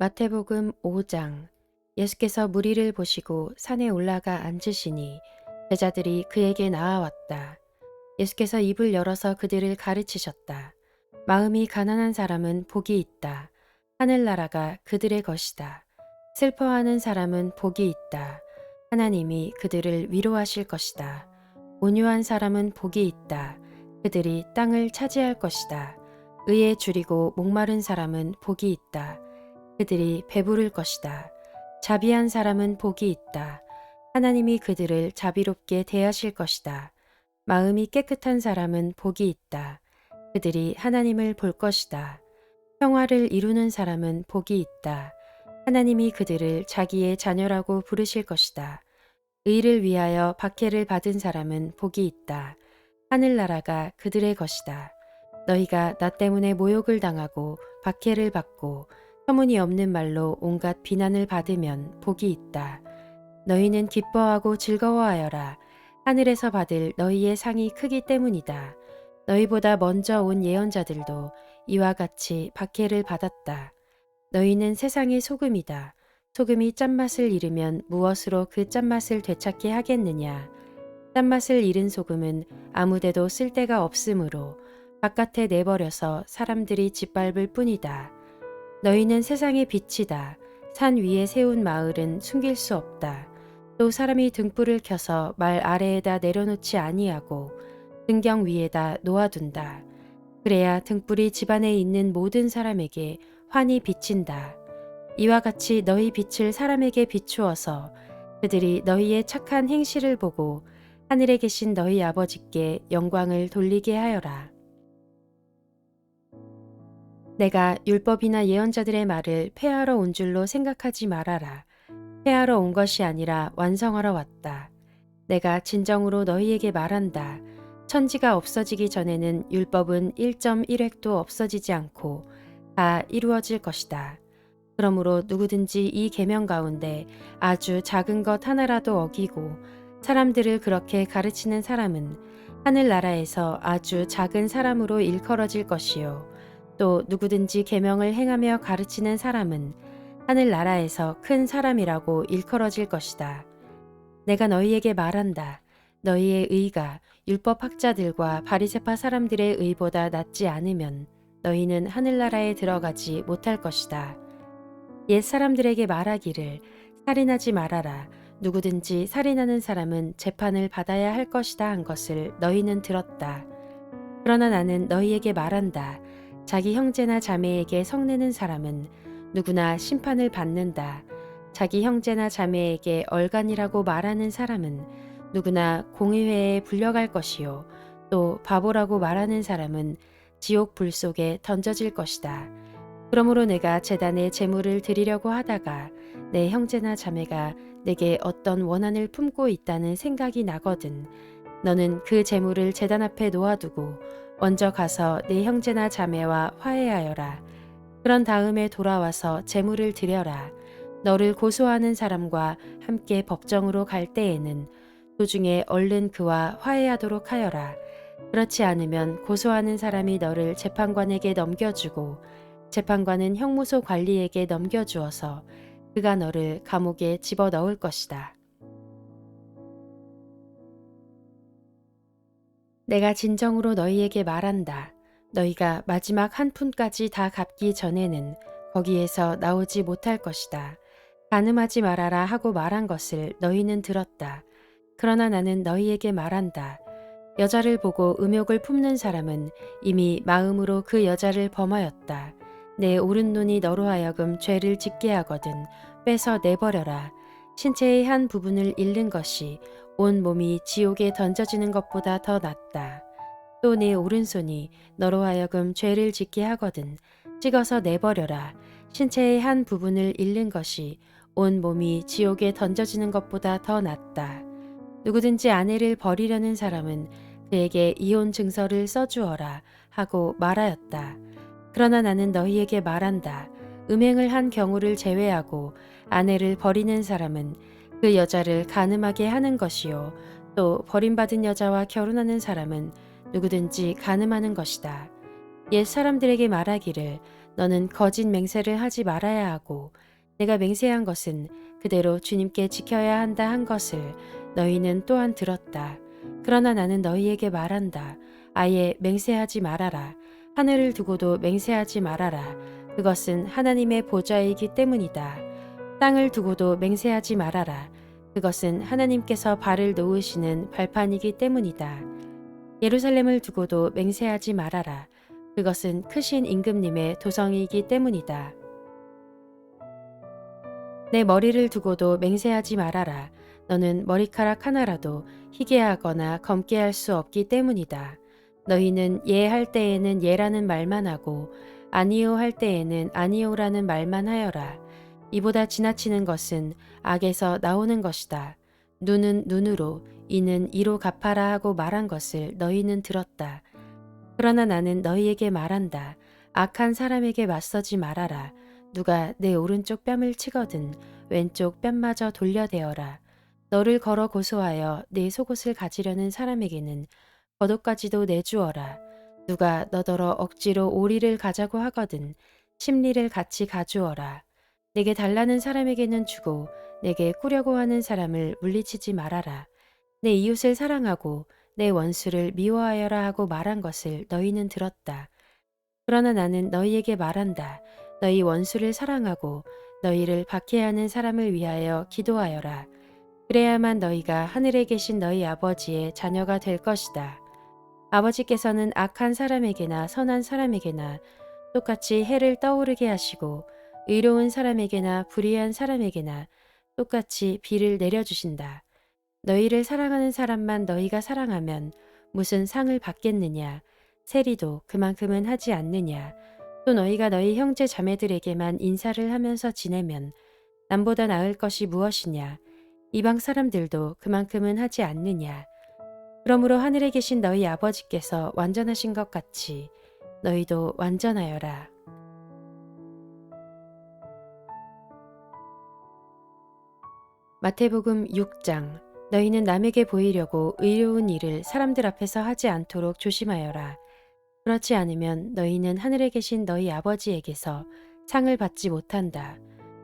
마태복음 5장. 예수께서 무리를 보시고 산에 올라가 앉으시니 제자들이 그에게 나아왔다. 예수께서 입을 열어서 그들을 가르치셨다. 마음이 가난한 사람은 복이 있다. 하늘나라가 그들의 것이다. 슬퍼하는 사람은 복이 있다. 하나님이 그들을 위로하실 것이다. 온유한 사람은 복이 있다. 그들이 땅을 차지할 것이다. 의에 줄이고 목마른 사람은 복이 있다. 그들이 배부를 것이다. 자비한 사람은 복이 있다. 하나님이 그들을 자비롭게 대하실 것이다. 마음이 깨끗한 사람은 복이 있다. 그들이 하나님을 볼 것이다. 평화를 이루는 사람은 복이 있다. 하나님이 그들을 자기의 자녀라고 부르실 것이다. 의를 위하여 박해를 받은 사람은 복이 있다. 하늘나라가 그들의 것이다. 너희가 나 때문에 모욕을 당하고 박해를 받고 터무니없는 말로 온갖 비난을 받으면 복이 있다. 너희는 기뻐하고 즐거워하여라. 하늘에서 받을 너희의 상이 크기 때문이다. 너희보다 먼저 온 예언자들도 이와 같이 박해를 받았다. 너희는 세상의 소금이다. 소금이 짠맛을 잃으면 무엇으로 그 짠맛을 되찾게 하겠느냐. 짠맛을 잃은 소금은 아무데도 쓸데가 없으므로 바깥에 내버려서 사람들이 짓밟을 뿐이다. 너희는 세상의 빛이다. 산 위에 세운 마을은 숨길 수 없다. 또 사람이 등불을 켜서 말 아래에다 내려놓지 아니하고 등경 위에다 놓아둔다. 그래야 등불이 집안에 있는 모든 사람에게 환히 비친다. 이와 같이 너희 빛을 사람에게 비추어서 그들이 너희의 착한 행실을 보고 하늘에 계신 너희 아버지께 영광을 돌리게 하여라. 내가 율법이나 예언자들의 말을 폐하러 온 줄로 생각하지 말아라. 폐하러 온 것이 아니라 완성하러 왔다. 내가 진정으로 너희에게 말한다. 천지가 없어지기 전에는 율법은 1.1획도 없어지지 않고 다 이루어질 것이다. 그러므로 누구든지 이 계명 가운데 아주 작은 것 하나라도 어기고 사람들을 그렇게 가르치는 사람은 하늘나라에서 아주 작은 사람으로 일컬어질 것이요. 또 누구든지 계명을 행하며 가르치는 사람은 하늘나라에서 큰 사람이라고 일컬어질 것이다. 내가 너희에게 말한다. 너희의 의가 율법학자들과 바리새파 사람들의 의보다 낫지 않으면 너희는 하늘나라에 들어가지 못할 것이다. 옛 사람들에게 말하기를 살인하지 말아라. 누구든지 살인하는 사람은 재판을 받아야 할 것이다 한 것을 너희는 들었다. 그러나 나는 너희에게 말한다. 자기 형제나 자매에게 성내는 사람은 누구나 심판을 받는다. 자기 형제나 자매에게 얼간이라고 말하는 사람은 누구나 공의회에 불려갈 것이요. 또 바보라고 말하는 사람은 지옥 불 속에 던져질 것이다. 그러므로 내가 제단에 제물을 드리려고 하다가 내 형제나 자매가 내게 어떤 원한을 품고 있다는 생각이 나거든. 너는 그 제물을 제단 앞에 놓아두고 먼저 가서 네 형제나 자매와 화해하여라. 그런 다음에 돌아와서 제물을 드려라. 너를 고소하는 사람과 함께 법정으로 갈 때에는 도중에 얼른 그와 화해하도록 하여라. 그렇지 않으면 고소하는 사람이 너를 재판관에게 넘겨주고 재판관은 형무소 관리에게 넘겨주어서 그가 너를 감옥에 집어넣을 것이다. 내가 진정으로 너희에게 말한다. 너희가 마지막 한 푼까지 다 갚기 전에는 거기에서 나오지 못할 것이다. 간음하지 말아라 하고 말한 것을 너희는 들었다. 그러나 나는 너희에게 말한다. 여자를 보고 음욕을 품는 사람은 이미 마음으로 그 여자를 범하였다. 내 오른눈이 너로 하여금 죄를 짓게 하거든 빼서 내버려라. 신체의 한 부분을 잃는 것이 온 몸이 지옥에 던져지는 것보다 더 낫다. 또 내 오른손이 너로 하여금 죄를 짓게 하거든 찍어서 내버려라. 신체의 한 부분을 잃는 것이 온 몸이 지옥에 던져지는 것보다 더 낫다. 누구든지 아내를 버리려는 사람은 그에게 이혼 증서를 써주어라 하고 말하였다. 그러나 나는 너희에게 말한다. 음행을 한 경우를 제외하고 아내를 버리는 사람은 그 여자를 간음하게 하는 것이요. 또 버림받은 여자와 결혼하는 사람은 누구든지 간음하는 것이다. 옛 사람들에게 말하기를 너는 거짓 맹세를 하지 말아야 하고 내가 맹세한 것은 그대로 주님께 지켜야 한다 한 것을 너희는 또한 들었다. 그러나 나는 너희에게 말한다. 아예 맹세하지 말아라. 하늘을 두고도 맹세하지 말아라. 그것은 하나님의 보좌이기 때문이다. 땅을 두고도 맹세하지 말아라. 그것은 하나님께서 발을 놓으시는 발판이기 때문이다. 예루살렘을 두고도 맹세하지 말아라. 그것은 크신 임금님의 도성이기 때문이다. 내 머리를 두고도 맹세하지 말아라. 너는 머리카락 하나라도 희게 하거나 검게 할 수 없기 때문이다. 너희는 예 할 때에는 예라는 말만 하고 아니요 할 때에는 아니요라는 말만 하여라. 이보다 지나치는 것은 악에서 나오는 것이다. 눈은 눈으로 이는 이로 갚아라 하고 말한 것을 너희는 들었다. 그러나 나는 너희에게 말한다. 악한 사람에게 맞서지 말아라. 누가 내 오른쪽 뺨을 치거든 왼쪽 뺨마저 돌려대어라. 너를 걸어 고소하여 내 속옷을 가지려는 사람에게는 겉옷까지도 내주어라. 누가 너더러 억지로 오리를 가자고 하거든 심리를 같이 가주어라. 내게 달라는 사람에게는 주고 내게 꾸려고 하는 사람을 물리치지 말아라. 내 이웃을 사랑하고 내 원수를 미워하여라 하고 말한 것을 너희는 들었다. 그러나 나는 너희에게 말한다. 너희 원수를 사랑하고 너희를 박해하는 사람을 위하여 기도하여라. 그래야만 너희가 하늘에 계신 너희 아버지의 자녀가 될 것이다. 아버지께서는 악한 사람에게나 선한 사람에게나 똑같이 해를 떠오르게 하시고 의로운 사람에게나 불의한 사람에게나 똑같이 비를 내려주신다. 너희를 사랑하는 사람만 너희가 사랑하면 무슨 상을 받겠느냐? 세리도 그만큼은 하지 않느냐? 또 너희가 너희 형제 자매들에게만 인사를 하면서 지내면 남보다 나을 것이 무엇이냐? 이방 사람들도 그만큼은 하지 않느냐? 그러므로 하늘에 계신 너희 아버지께서 완전하신 것 같이 너희도 완전하여라. 마태복음 6장. 너희는 남에게 보이려고 의로운 일을 사람들 앞에서 하지 않도록 조심하여라. 그렇지 않으면 너희는 하늘에 계신 너희 아버지에게서 상을 받지 못한다.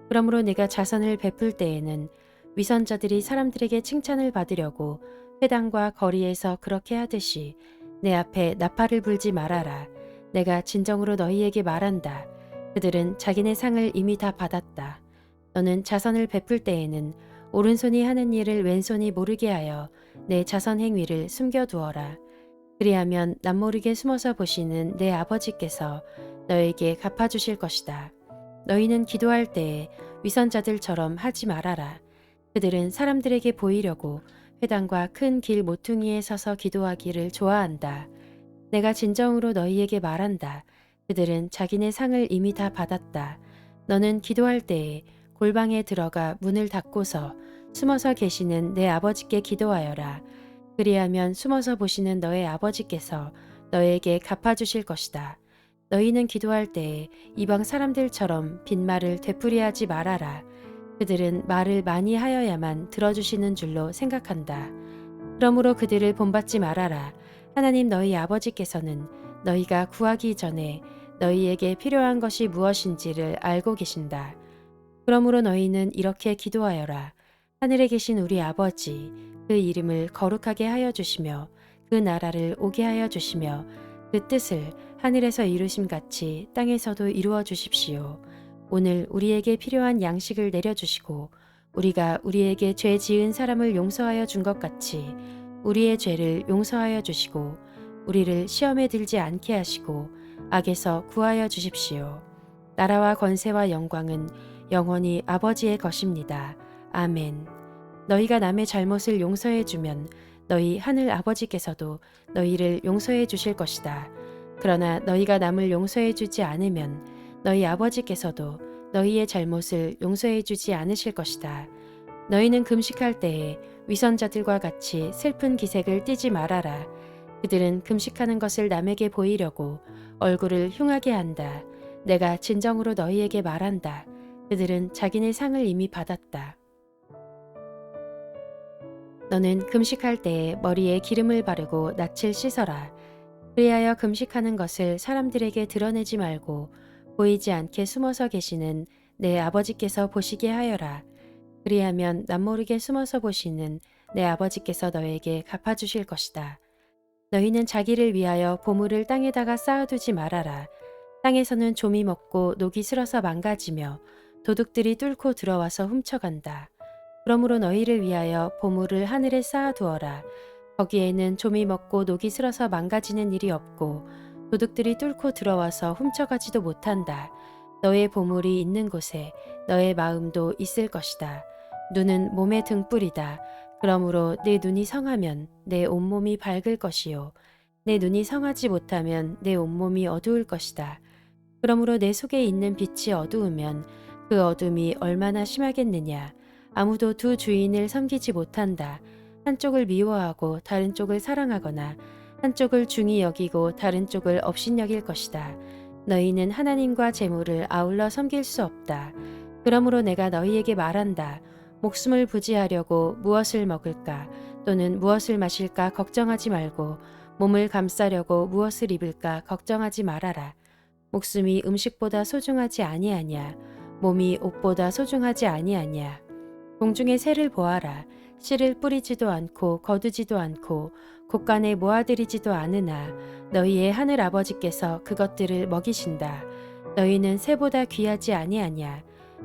그러므로 내가 자선을 베풀 때에는 위선자들이 사람들에게 칭찬을 받으려고 회당과 거리에서 그렇게 하듯이 내 앞에 나팔을 불지 말아라. 내가 진정으로 너희에게 말한다. 그들은 자기네 상을 이미 다 받았다. 너는 자선을 베풀 때에는 오른손이 하는 일을 왼손이 모르게 하여 내 자선 행위를 숨겨두어라. 그리하면 남모르게 숨어서 보시는 내 아버지께서 너에게 갚아주실 것이다. 너희는 기도할 때에 위선자들처럼 하지 말아라. 그들은 사람들에게 보이려고 회당과 큰 길 모퉁이에 서서 기도하기를 좋아한다. 내가 진정으로 너희에게 말한다. 그들은 자기네 상을 이미 다 받았다. 너는 기도할 때에 골방에 들어가 문을 닫고서 숨어서 계시는 내 아버지께 기도하여라. 그리하면 숨어서 보시는 너의 아버지께서 너에게 갚아주실 것이다. 너희는 기도할 때에 이방 사람들처럼 빈말을 되풀이하지 말아라. 그들은 말을 많이 하여야만 들어주시는 줄로 생각한다. 그러므로 그들을 본받지 말아라. 하나님 너희 아버지께서는 너희가 구하기 전에 너희에게 필요한 것이 무엇인지를 알고 계신다. 그러므로 너희는 이렇게 기도하여라. 하늘에 계신 우리 아버지, 그 이름을 거룩하게 하여 주시며 그 나라를 오게 하여 주시며 그 뜻을 하늘에서 이루심 같이 땅에서도 이루어 주십시오. 오늘 우리에게 필요한 양식을 내려주시고 우리가 우리에게 죄 지은 사람을 용서하여 준 것 같이 우리의 죄를 용서하여 주시고 우리를 시험에 들지 않게 하시고 악에서 구하여 주십시오. 나라와 권세와 영광은 영원히 아버지의 것입니다. 아멘. 너희가 남의 잘못을 용서해 주면 너희 하늘 아버지께서도 너희를 용서해 주실 것이다. 그러나 너희가 남을 용서해 주지 않으면 너희 아버지께서도 너희의 잘못을 용서해 주지 않으실 것이다. 너희는 금식할 때에 위선자들과 같이 슬픈 기색을 띠지 말아라. 그들은 금식하는 것을 남에게 보이려고 얼굴을 흉하게 한다. 내가 진정으로 너희에게 말한다. 그들은 자기네 상을 이미 받았다. 너는 금식할 때에 머리에 기름을 바르고 낯을 씻어라. 그리하여 금식하는 것을 사람들에게 드러내지 말고 보이지 않게 숨어서 계시는 내 아버지께서 보시게 하여라. 그리하면 남모르게 숨어서 보시는 내 아버지께서 너에게 갚아주실 것이다. 너희는 자기를 위하여 보물을 땅에다가 쌓아두지 말아라. 땅에서는 좀이 먹고 녹이 슬어서 망가지며 도둑들이 뚫고 들어와서 훔쳐간다. 그러므로 너희를 위하여 보물을 하늘에 쌓아두어라. 거기에는 좀이 먹고 녹이 슬어서 망가지는 일이 없고 도둑들이 뚫고 들어와서 훔쳐가지도 못한다. 너의 보물이 있는 곳에 너의 마음도 있을 것이다. 눈은 몸의 등불이다. 그러므로 내 눈이 성하면 내 온몸이 밝을 것이요. 내 눈이 성하지 못하면 내 온몸이 어두울 것이다. 그러므로 내 속에 있는 빛이 어두우면 그 어둠이 얼마나 심하겠느냐. 아무도 두 주인을 섬기지 못한다. 한쪽을 미워하고 다른 쪽을 사랑하거나 한쪽을 중히 여기고 다른 쪽을 업신여길 것이다. 너희는 하나님과 재물을 아울러 섬길 수 없다. 그러므로 내가 너희에게 말한다. 목숨을 부지하려고 무엇을 먹을까 또는 무엇을 마실까 걱정하지 말고 몸을 감싸려고 무엇을 입을까 걱정하지 말아라. 목숨이 음식보다 소중하지 아니하냐. 몸이 옷보다 소중하지 아니하냐. 공중의 새를 보아라. 씨를 뿌리지도 않고 거두지도 않고 곳간에 모아들이지도 않으나 너희의 하늘 아버지께서 그것들을 먹이신다. 너희는 새보다 귀하지 아니하냐.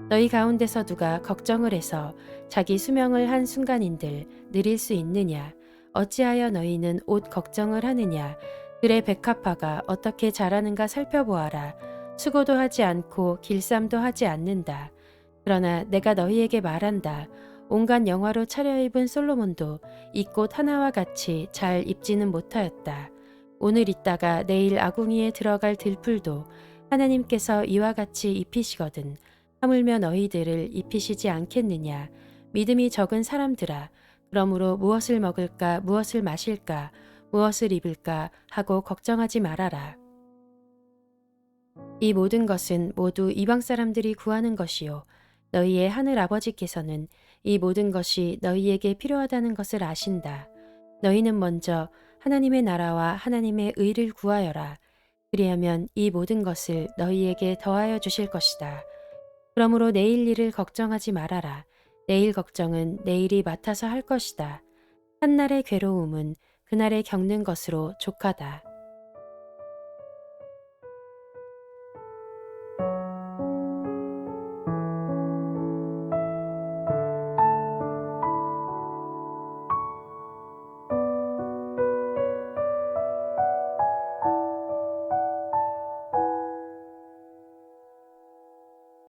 너희 가운데서 누가 걱정을 해서 자기 수명을 한 순간인들 느릴 수 있느냐. 어찌하여 너희는 옷 걱정을 하느냐. 들의 백합화가 어떻게 자라는가 살펴보아라. 수고도 하지 않고 길쌈도 하지 않는다. 그러나 내가 너희에게 말한다. 온갖 영화로 차려입은 솔로몬도 이 꽃 하나와 같이 잘 입지는 못하였다. 오늘 있다가 내일 아궁이에 들어갈 들풀도 하나님께서 이와 같이 입히시거든 하물며 너희들을 입히시지 않겠느냐. 믿음이 적은 사람들아. 그러므로 무엇을 먹을까 무엇을 마실까 무엇을 입을까 하고 걱정하지 말아라. 이 모든 것은 모두 이방 사람들이 구하는 것이요. 너희의 하늘 아버지께서는 이 모든 것이 너희에게 필요하다는 것을 아신다. 너희는 먼저 하나님의 나라와 하나님의 의를 구하여라. 그리하면 이 모든 것을 너희에게 더하여 주실 것이다. 그러므로 내일 일을 걱정하지 말아라. 내일 걱정은 내일이 맡아서 할 것이다. 한날의 괴로움은 그날에 겪는 것으로 족하다.